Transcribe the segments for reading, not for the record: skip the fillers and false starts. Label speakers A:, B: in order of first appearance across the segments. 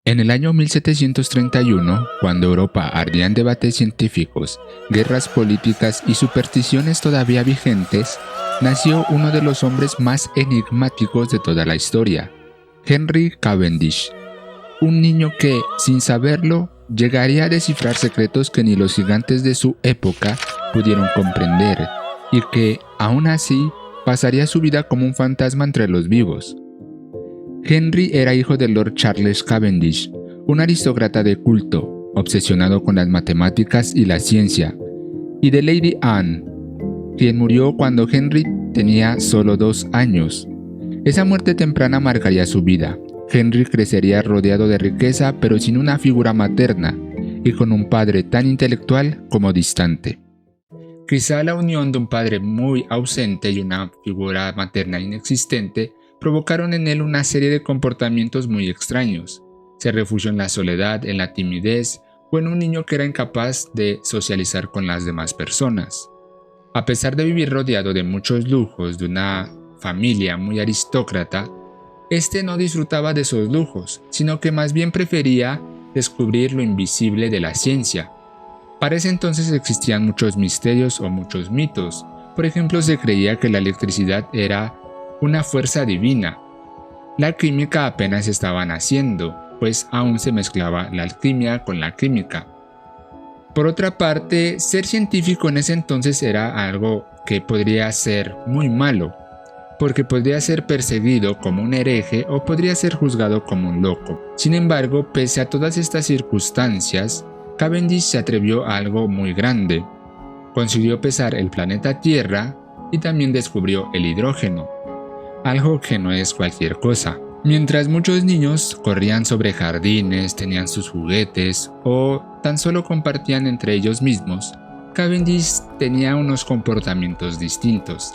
A: En el año 1731, cuando Europa ardía en debates científicos, guerras políticas y supersticiones todavía vigentes, nació uno de los hombres más enigmáticos de toda la historia, Henry Cavendish, un niño que, sin saberlo, llegaría a descifrar secretos que ni los gigantes de su época pudieron comprender, y que, aún así, pasaría su vida como un fantasma entre los vivos. Henry era hijo de Lord Charles Cavendish, un aristócrata de culto, obsesionado con las matemáticas y la ciencia, y de Lady Anne, quien murió cuando Henry tenía solo 2 años. Esa muerte temprana marcaría su vida. Henry crecería rodeado de riqueza pero sin una figura materna, y con un padre tan intelectual como distante. Quizá la unión de un padre muy ausente y una figura materna inexistente provocaron en él una serie de comportamientos muy extraños. Se refugió en la soledad, en la timidez o en un niño que era incapaz de socializar con las demás personas. A pesar de vivir rodeado de muchos lujos de una familia muy aristócrata, este no disfrutaba de esos lujos, sino que más bien prefería descubrir lo invisible de la ciencia. Para ese entonces existían muchos misterios o muchos mitos. Por ejemplo, se creía que la electricidad era una fuerza divina. La química apenas estaba naciendo, pues aún se mezclaba la alquimia con la química. Por otra parte, ser científico en ese entonces era algo que podría ser muy malo, porque podría ser perseguido como un hereje o podría ser juzgado como un loco. Sin embargo, pese a todas estas circunstancias, Cavendish se atrevió a algo muy grande. Consiguió pesar el planeta Tierra y también descubrió el hidrógeno, algo que no es cualquier cosa. Mientras muchos niños corrían sobre jardines, tenían sus juguetes o tan solo compartían entre ellos mismos, Cavendish tenía unos comportamientos distintos.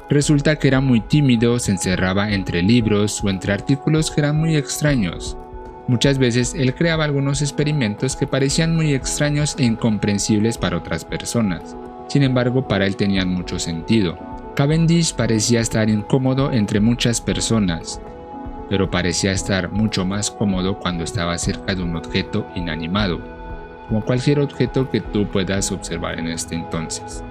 A: Resulta que era muy tímido, se encerraba entre libros o entre artículos que eran muy extraños. Muchas veces él creaba algunos experimentos que parecían muy extraños e incomprensibles para otras personas. Sin embargo, para él tenían mucho sentido. Cavendish parecía estar incómodo entre muchas personas, pero parecía estar mucho más cómodo cuando estaba cerca de un objeto inanimado, como cualquier objeto que tú puedas observar en este entonces.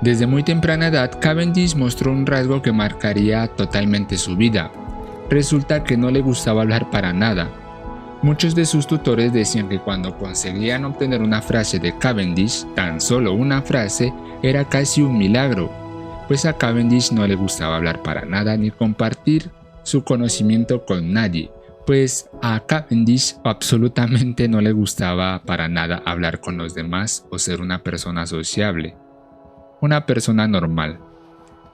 A: Desde muy temprana edad, Cavendish mostró un rasgo que marcaría totalmente su vida. Resulta que no le gustaba hablar para nada. Muchos de sus tutores decían que cuando conseguían obtener una frase de Cavendish, tan solo una frase, era casi un milagro, pues a Cavendish no le gustaba hablar para nada ni compartir su conocimiento con nadie, pues a Cavendish absolutamente no le gustaba para nada hablar con los demás o ser una persona sociable, una persona normal.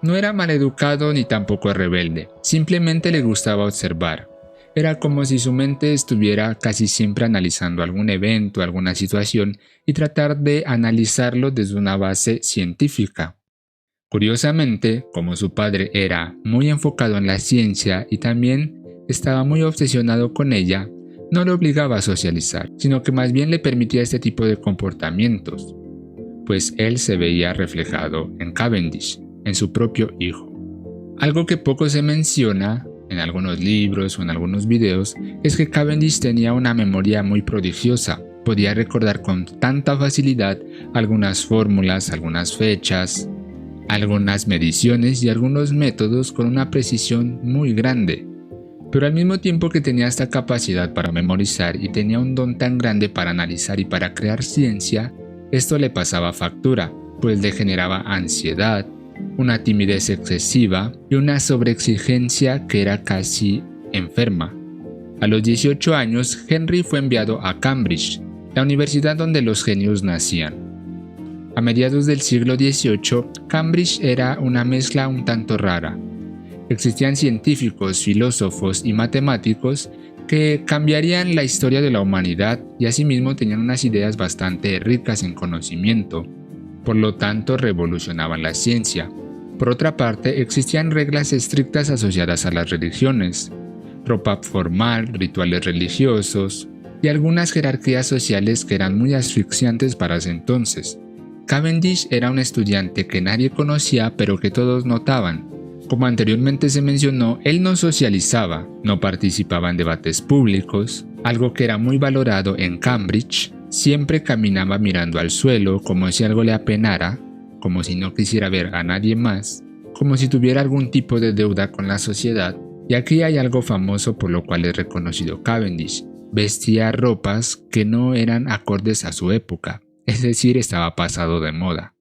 A: No era maleducado ni tampoco rebelde, simplemente le gustaba observar. Era como si su mente estuviera casi siempre analizando algún evento, alguna situación y tratar de analizarlo desde una base científica. Curiosamente, como su padre era muy enfocado en la ciencia y también estaba muy obsesionado con ella, no le obligaba a socializar, sino que más bien le permitía este tipo de comportamientos, pues él se veía reflejado en Cavendish, en su propio hijo. Algo que poco se menciona en algunos libros o en algunos videos es que Cavendish tenía una memoria muy prodigiosa, podía recordar con tanta facilidad algunas fórmulas, algunas fechas, algunas mediciones y algunos métodos con una precisión muy grande. Pero al mismo tiempo que tenía esta capacidad para memorizar y tenía un don tan grande para analizar y para crear ciencia, esto le pasaba factura, pues le generaba ansiedad, una timidez excesiva y una sobreexigencia que era casi enferma. A los 18 años, Henry fue enviado a Cambridge, la universidad donde los genios nacían. A mediados del siglo XVIII, Cambridge era una mezcla un tanto rara. Existían científicos, filósofos y matemáticos que cambiarían la historia de la humanidad y asimismo tenían unas ideas bastante ricas en conocimiento. Por lo tanto, revolucionaban la ciencia. Por otra parte, existían reglas estrictas asociadas a las religiones, ropa formal, rituales religiosos y algunas jerarquías sociales que eran muy asfixiantes para ese entonces. Cavendish era un estudiante que nadie conocía pero que todos notaban, Como anteriormente se mencionó, él no socializaba, no participaba en debates públicos, algo que era muy valorado en Cambridge. Siempre caminaba mirando al suelo como si algo le apenara, como si no quisiera ver a nadie más, como si tuviera algún tipo de deuda con la sociedad. Y aquí hay algo famoso por lo cual es reconocido Cavendish: vestía ropas que no eran acordes a su época, es decir, estaba pasado de moda.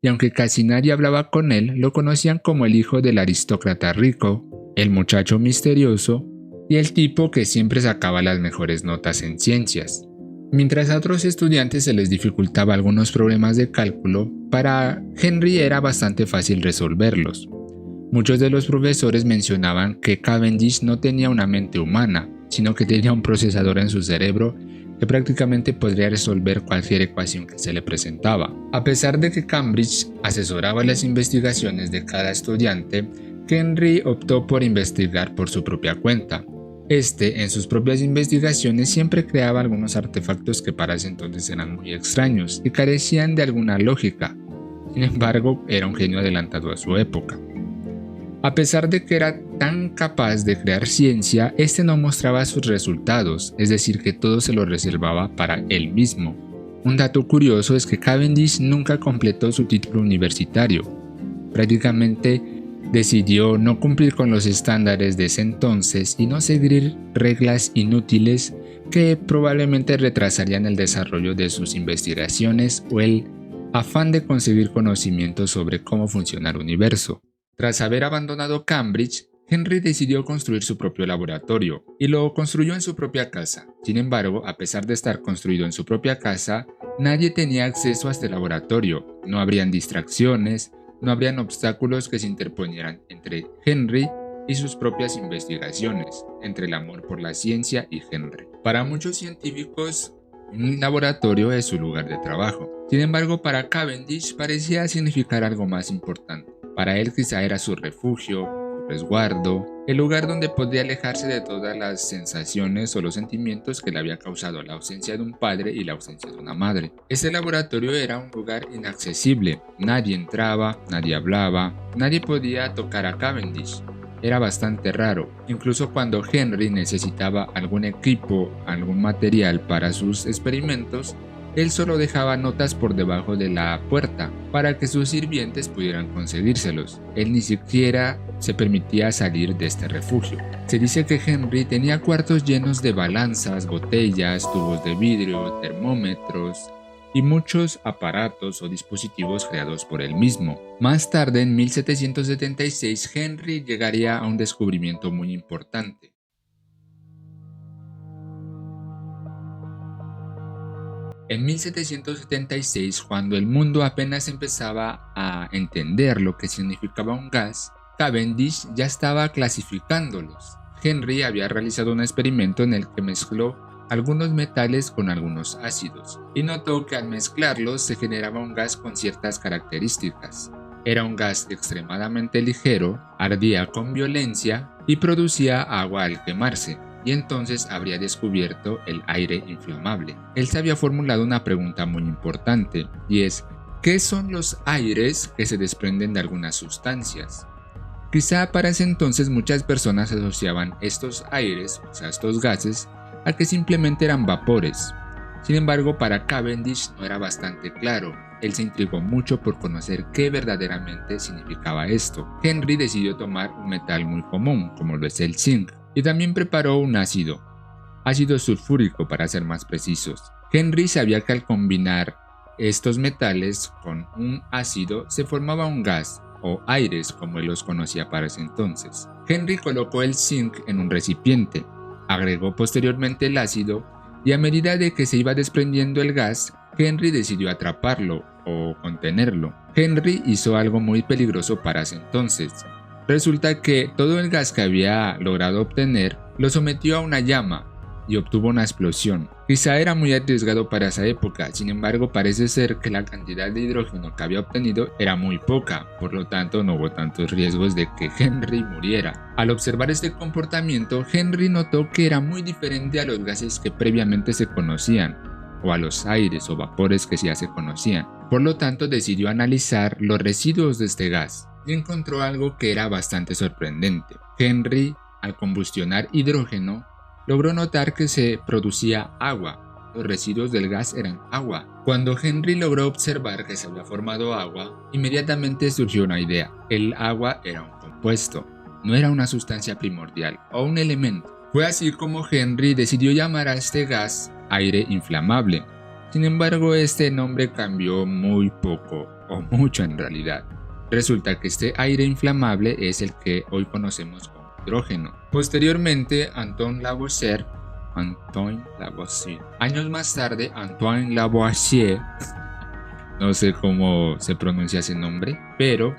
A: Y aunque casi nadie hablaba con él, lo conocían como el hijo del aristócrata rico, el muchacho misterioso y el tipo que siempre sacaba las mejores notas en ciencias. Mientras a otros estudiantes se les dificultaba algunos problemas de cálculo, para Henry era bastante fácil resolverlos. Muchos de los profesores mencionaban que Cavendish no tenía una mente humana, sino que tenía un procesador en su cerebro que prácticamente podría resolver cualquier ecuación que se le presentaba. A pesar de que Cambridge asesoraba las investigaciones de cada estudiante, Henry optó por investigar por su propia cuenta. En sus propias investigaciones siempre creaba algunos artefactos que para ese entonces eran muy extraños y carecían de alguna lógica. Sin embargo, era un genio adelantado a su época. A pesar de que era tan capaz de crear ciencia, no mostraba sus resultados, es decir, que todo se lo reservaba para él mismo. Un dato curioso es que Cavendish nunca completó su título universitario. Prácticamente decidió no cumplir con los estándares de ese entonces y no seguir reglas inútiles que probablemente retrasarían el desarrollo de sus investigaciones o el afán de conseguir conocimiento sobre cómo funciona el universo. Tras haber abandonado Cambridge, Henry decidió construir su propio laboratorio y lo construyó en su propia casa. Sin embargo, a pesar de estar construido en su propia casa, nadie tenía acceso a este laboratorio. No habrían distracciones, no habrían obstáculos que se interponieran entre Henry y sus propias investigaciones, entre el amor por la ciencia y Henry. Para muchos científicos, un laboratorio es su lugar de trabajo. Sin embargo, para Cavendish parecía significar algo más importante. Para él quizá era su refugio, su resguardo, el lugar donde podía alejarse de todas las sensaciones o los sentimientos que le había causado la ausencia de un padre y la ausencia de una madre. Este laboratorio era un lugar inaccesible, nadie entraba, nadie hablaba, nadie podía tocar a Cavendish. Era bastante raro, incluso cuando Henry necesitaba algún equipo, algún material para sus experimentos, él solo dejaba notas por debajo de la puerta para que sus sirvientes pudieran conseguírselos. Él ni siquiera se permitía salir de este refugio. Se dice que Henry tenía cuartos llenos de balanzas, botellas, tubos de vidrio, termómetros y muchos aparatos o dispositivos creados por él mismo. Más tarde, en 1776, Henry llegaría a un descubrimiento muy importante. En 1776, cuando el mundo apenas empezaba a entender lo que significaba un gas, Cavendish ya estaba clasificándolos. Henry había realizado un experimento en el que mezcló algunos metales con algunos ácidos y notó que al mezclarlos se generaba un gas con ciertas características. Era un gas extremadamente ligero, ardía con violencia y producía agua al quemarse. Y entonces habría descubierto el aire inflamable. Él se había formulado una pregunta muy importante, y es: ¿qué son los aires que se desprenden de algunas sustancias? Quizá para ese entonces muchas personas asociaban estos aires, o sea, estos gases, a que simplemente eran vapores. Sin embargo, para Cavendish no era bastante claro. Él se intrigó mucho por conocer qué verdaderamente significaba esto. Henry decidió tomar un metal muy común, como lo es el zinc, y también preparó un ácido sulfúrico para ser más precisos. Henry sabía que al combinar estos metales con un ácido se formaba un gas, o aires como él los conocía para ese entonces. Henry colocó el zinc en un recipiente, agregó posteriormente el ácido y a medida de que se iba desprendiendo el gas, Henry decidió atraparlo o contenerlo. Henry hizo algo muy peligroso para ese entonces. Resulta que todo el gas que había logrado obtener lo sometió a una llama y obtuvo una explosión. Quizá era muy arriesgado para esa época, sin embargo parece ser que la cantidad de hidrógeno que había obtenido era muy poca, por lo tanto no hubo tantos riesgos de que Henry muriera. Al observar este comportamiento, Henry notó que era muy diferente a los gases que previamente se conocían, o a los aires o vapores que ya se conocían. Por lo tanto decidió analizar los residuos de este gas. y encontró algo que era bastante sorprendente. Henry, al combustionar hidrógeno, logró notar que se producía agua. Los residuos del gas eran agua. Cuando Henry logró observar que se había formado agua, inmediatamente surgió una idea. El agua era un compuesto, no era una sustancia primordial o un elemento. Fue así como Henry decidió llamar a este gas aire inflamable. Sin embargo, este nombre cambió muy poco, o mucho en realidad. Resulta que este aire inflamable es el que hoy conocemos como hidrógeno. Posteriormente, Antoine Lavoisier, años más tarde, Antoine Lavoisier, no sé cómo se pronuncia ese nombre, pero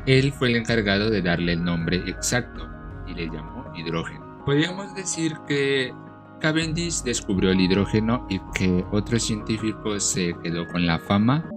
A: él fue el encargado de darle el nombre exacto y le llamó hidrógeno. Podríamos decir que Cavendish descubrió el hidrógeno y que otro científico se quedó con la fama.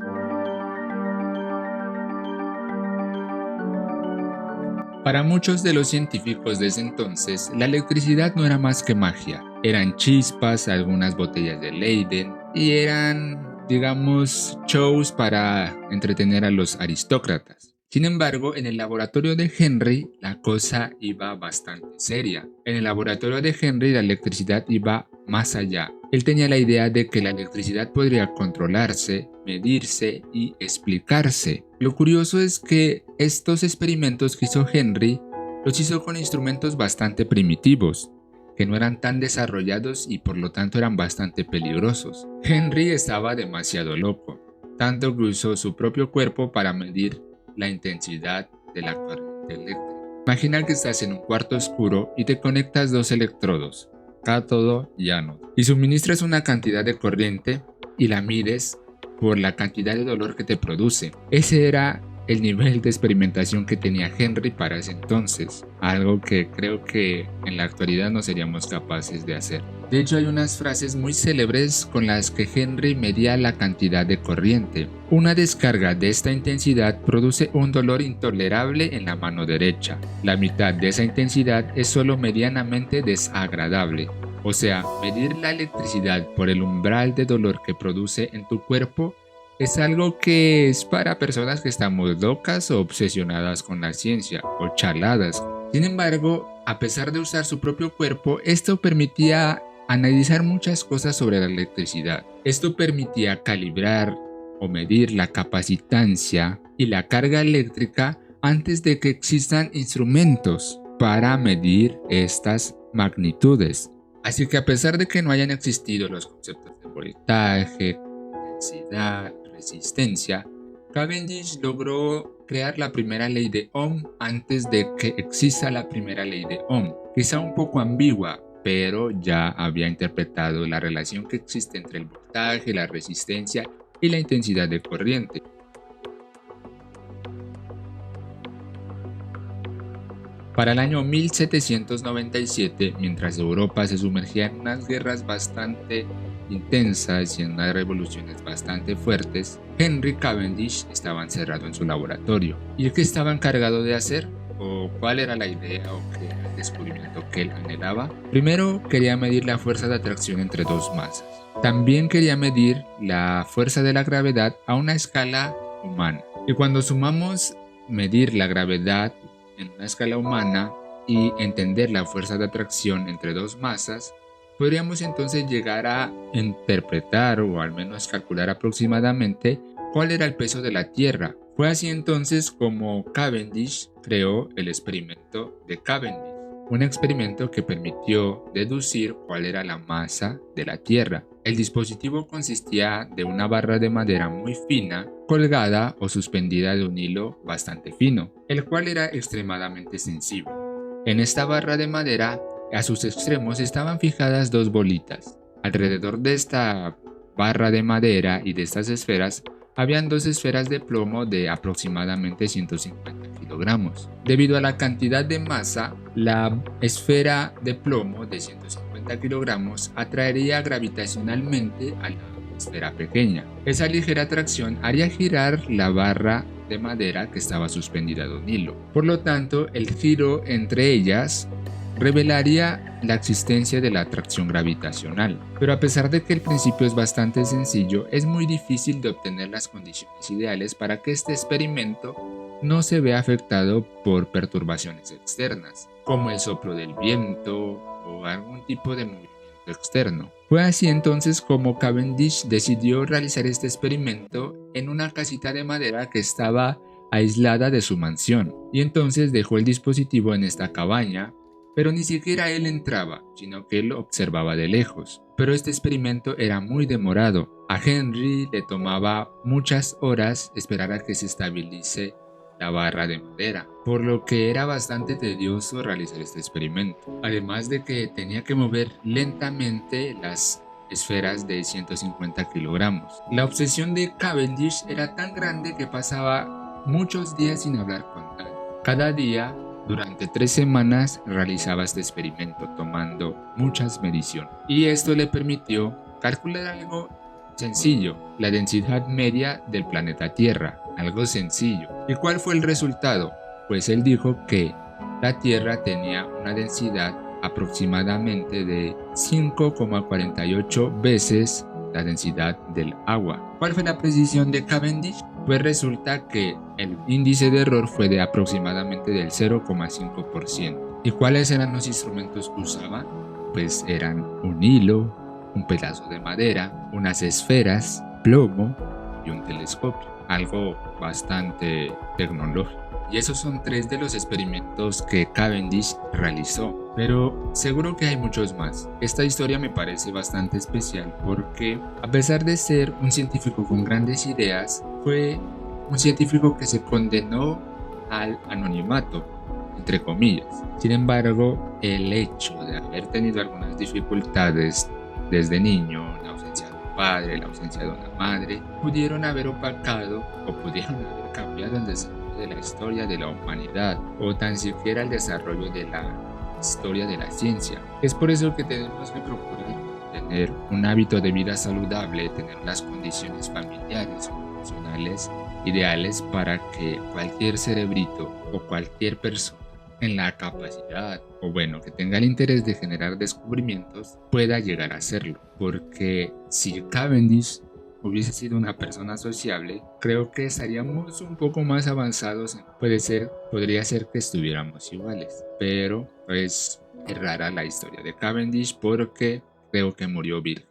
A: Para muchos de los científicos de ese entonces, la electricidad no era más que magia. Eran chispas, algunas botellas de Leyden y eran, digamos, shows para entretener a los aristócratas. Sin embargo, en el laboratorio de Henry la cosa iba bastante seria. En el laboratorio de Henry la electricidad iba más allá. Él tenía la idea de que la electricidad podría controlarse, medirse y explicarse. Lo curioso es que estos experimentos que hizo Henry los hizo con instrumentos bastante primitivos, que no eran tan desarrollados y por lo tanto eran bastante peligrosos. Henry estaba demasiado loco, tanto que usó su propio cuerpo para medir la intensidad de la corriente eléctrica. Imagina que estás en un cuarto oscuro y te conectas dos electrodos, cátodo y ánodo, y suministras una cantidad de corriente y la mides por la cantidad de dolor que te produce. Ese era el nivel de experimentación que tenía Henry para ese entonces, algo que creo que en la actualidad no seríamos capaces de hacer. De hecho, hay unas frases muy célebres con las que Henry medía la cantidad de corriente. Una descarga de esta intensidad produce un dolor intolerable en la mano derecha. La mitad de esa intensidad es solo medianamente desagradable. O sea, medir la electricidad por el umbral de dolor que produce en tu cuerpo es algo que es para personas que estamos locas o obsesionadas con la ciencia o charladas. Sin embargo, a pesar de usar su propio cuerpo, esto permitía analizar muchas cosas sobre la electricidad. Esto permitía calibrar o medir la capacitancia y la carga eléctrica antes de que existan instrumentos para medir estas magnitudes. Así que a pesar de que no hayan existido los conceptos de voltaje, intensidad, resistencia, Cavendish logró crear la primera ley de Ohm antes de que exista la primera ley de Ohm. Quizá un poco ambigua, pero ya había interpretado la relación que existe entre el voltaje, la resistencia y la intensidad de corriente. Para el año 1797, mientras Europa se sumergía en unas guerras bastante intensas y en unas revoluciones bastante fuertes, Henry Cavendish estaba encerrado en su laboratorio. ¿Y el qué estaba encargado de hacer? ¿O cuál era la idea o qué era el descubrimiento que él anhelaba? Primero, quería medir la fuerza de atracción entre dos masas. También quería medir la fuerza de la gravedad a una escala humana. Y cuando sumamos medir la gravedad en una escala humana y entender la fuerza de atracción entre dos masas, podríamos entonces llegar a interpretar o al menos calcular aproximadamente cuál era el peso de la Tierra. Fue así entonces como Cavendish creó el experimento de Cavendish, un experimento que permitió deducir cuál era la masa de la Tierra. El dispositivo consistía de una barra de madera muy fina, colgada o suspendida de un hilo bastante fino, el cual era extremadamente sensible. En esta barra de madera, a sus extremos estaban fijadas dos bolitas. Alrededor de esta barra de madera y de estas esferas, habían dos esferas de plomo de aproximadamente 150 kilogramos. Debido a la cantidad de masa, la esfera de plomo de 150 kilogramos atraería gravitacionalmente a la esfera pequeña. Esa ligera atracción haría girar la barra de madera que estaba suspendida de un hilo. Por lo tanto, el giro entre ellas revelaría la existencia de la atracción gravitacional. Pero a pesar de que el principio es bastante sencillo, es muy difícil de obtener las condiciones ideales para que este experimento no se ve afectado por perturbaciones externas, como el soplo del viento o algún tipo de movimiento externo. Fue así entonces como Cavendish decidió realizar este experimento en una casita de madera que estaba aislada de su mansión, y entonces dejó el dispositivo en esta cabaña, pero ni siquiera él entraba, sino que él observaba de lejos. Pero este experimento era muy demorado. A Henry le tomaba muchas horas esperar a que se estabilice la barra de madera, por lo que era bastante tedioso realizar este experimento. Además de que tenía que mover lentamente las esferas de 150 kilogramos. La obsesión de Cavendish era tan grande que pasaba muchos días sin hablar con nadie. Cada día, durante 3 semanas, realizaba este experimento tomando muchas mediciones. Y esto le permitió calcular algo sencillo, la densidad media del planeta Tierra, algo sencillo. ¿Y cuál fue el resultado? Pues él dijo que la Tierra tenía una densidad aproximadamente de 5,48 veces la densidad del agua. ¿Cuál fue la precisión de Cavendish? Pues resulta que el índice de error fue de aproximadamente del 0,5%. ¿Y cuáles eran los instrumentos que usaba? Pues eran un hilo, un pedazo de madera, unas esferas, plomo y un telescopio. Algo bastante tecnológico. Y esos son 3 de los experimentos que Cavendish realizó. Pero seguro que hay muchos más. Esta historia me parece bastante especial porque, a pesar de ser un científico con grandes ideas, fue un científico que se condenó al anonimato, entre comillas. Sin embargo, el hecho de haber tenido algunas dificultades desde niño, la ausencia de un padre, la ausencia de una madre, pudieron haber opacado o pudieron haber cambiado el desarrollo de la historia de la humanidad o tan siquiera el desarrollo de la historia de la ciencia. Es por eso que tenemos que procurar tener un hábito de vida saludable, tener las condiciones familiares o emocionales ideales para que cualquier cerebrito o cualquier persona en la capacidad o bueno que tenga el interés de generar descubrimientos pueda llegar a hacerlo, porque si Cavendish hubiese sido una persona sociable, creo que estaríamos un poco más avanzados. Podría ser que estuviéramos iguales, pero es rara la historia de Cavendish porque creo que murió virgen.